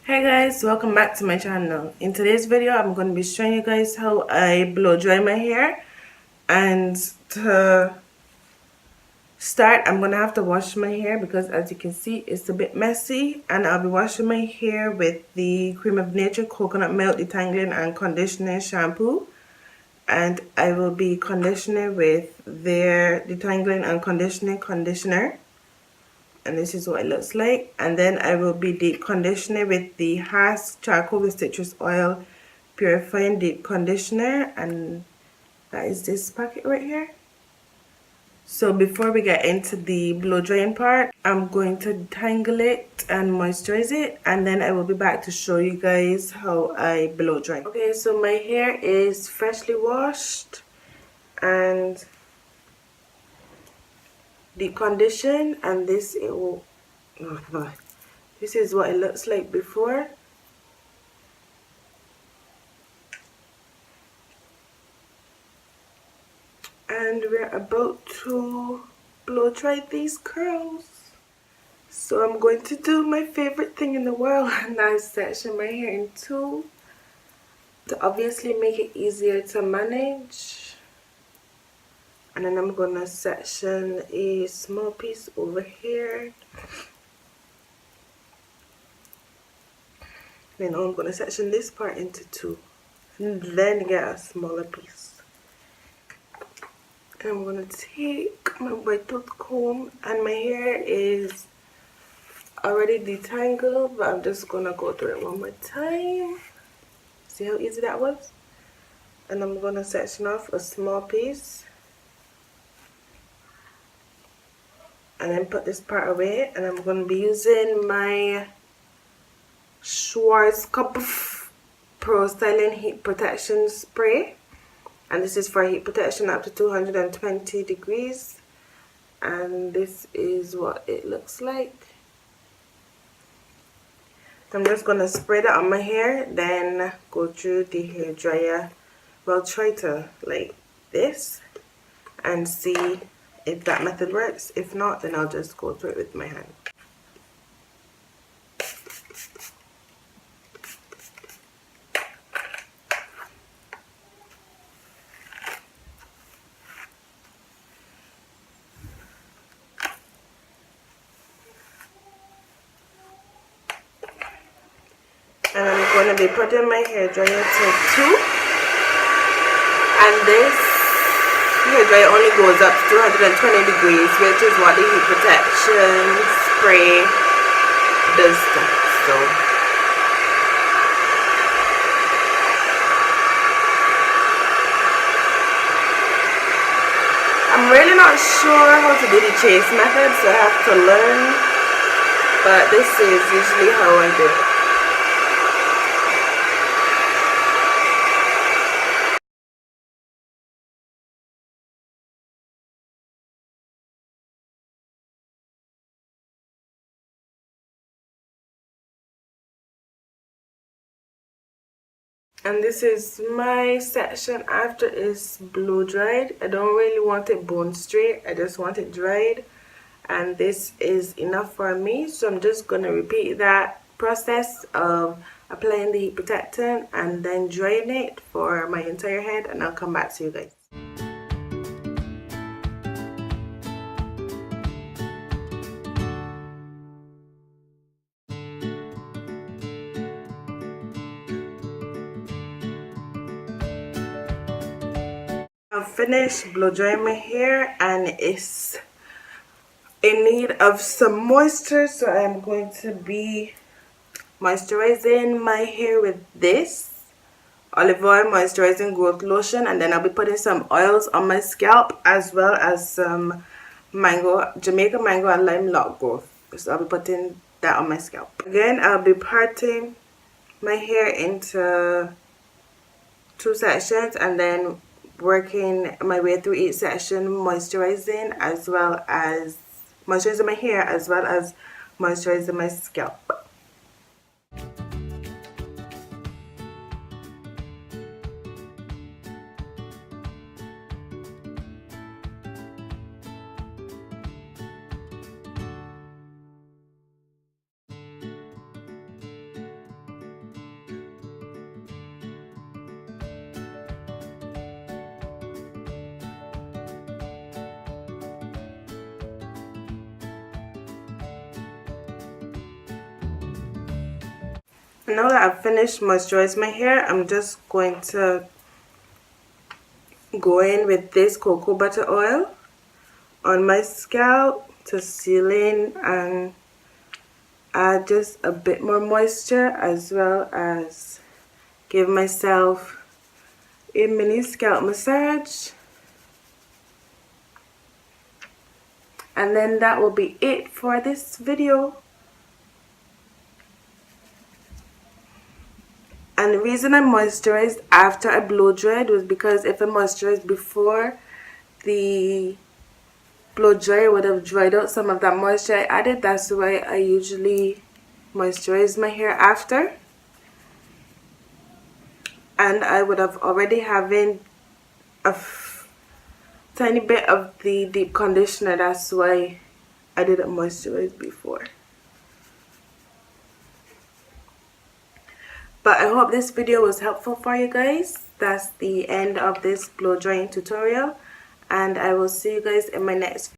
Hey guys, welcome back to my channel. In today's video I'm going to be showing you guys how I blow dry my hair, and to start I'm going to have to wash my hair because as you can see it's a bit messy, and I'll be washing my hair with the Cream of Nature Coconut Milk Detangling and Conditioning Shampoo, and I will be conditioning with their Detangling and Conditioning Conditioner. And this is what it looks like. And then I will be deep conditioning with the Hask Charcoal with Citrus Oil Purifying Deep Conditioner, and that is this packet right here. So before we get into the blow drying part, I'm going to detangle it and moisturize it, and then I will be back to show you guys how I blow dry. Okay, so my hair is freshly washed and deep conditioned, and this is what it looks like before. And we're about to blow dry these curls. So I'm going to do my favorite thing in the world, and that's section my hair in two to obviously make it easier to manage. And then I'm gonna section a small piece over here. Then I'm gonna section this part into two, and then get a smaller piece. And I'm gonna take my white tooth comb, and my hair is already detangled, but I'm just gonna go through it one more time. See how easy that was? And I'm gonna section off a small piece and then put this part away, and I'm gonna be using my Schwarzkopf Pro Styling Heat Protection Spray, and this is for heat protection up to 220 degrees, and this is what it looks like. I'm just gonna spray that on my hair, then go through the hair dryer. Well, try to like this and see if that method works. If not, then I'll just go through it with my hand. And I'm going to be putting my hair dryer to 2, and this hair dryer only goes up to 220 degrees, which is what the heat protection spray does. So I'm really not sure how to do the chase method, so I have to learn, but this is usually how I do it. And this is my section after it's blow dried. I don't really want it bone straight, I just want it dried, and this is enough for me. So I'm just going to repeat that process of applying the heat protectant and then drying it for my entire head, and I'll come back to you guys. I've finished blow drying my hair and it's in need of some moisture, so I'm going to be moisturizing my hair with this olive oil moisturizing growth lotion, and then I'll be putting some oils on my scalp as well as some Jamaican mango and lime lock growth. So I'll be putting that on my scalp. Again, I'll be parting my hair into 2 sections and then working my way through each section, moisturizing my hair as well as moisturizing my scalp. Now that I've finished moisturizing my hair, I'm just going to go in with this cocoa butter oil on my scalp to seal in and add just a bit more moisture, as well as give myself a mini scalp massage. And then that will be it for this video. And the reason I moisturized after I blow dried was because if I moisturized before the blow dry, would have dried out some of that moisture I added. That's why I usually moisturize my hair after. And I would have already having a tiny bit of the deep conditioner. That's why I didn't moisturize before. But I hope this video was helpful for you guys. That's the end of this blow drying tutorial, and I will see you guys in my next video.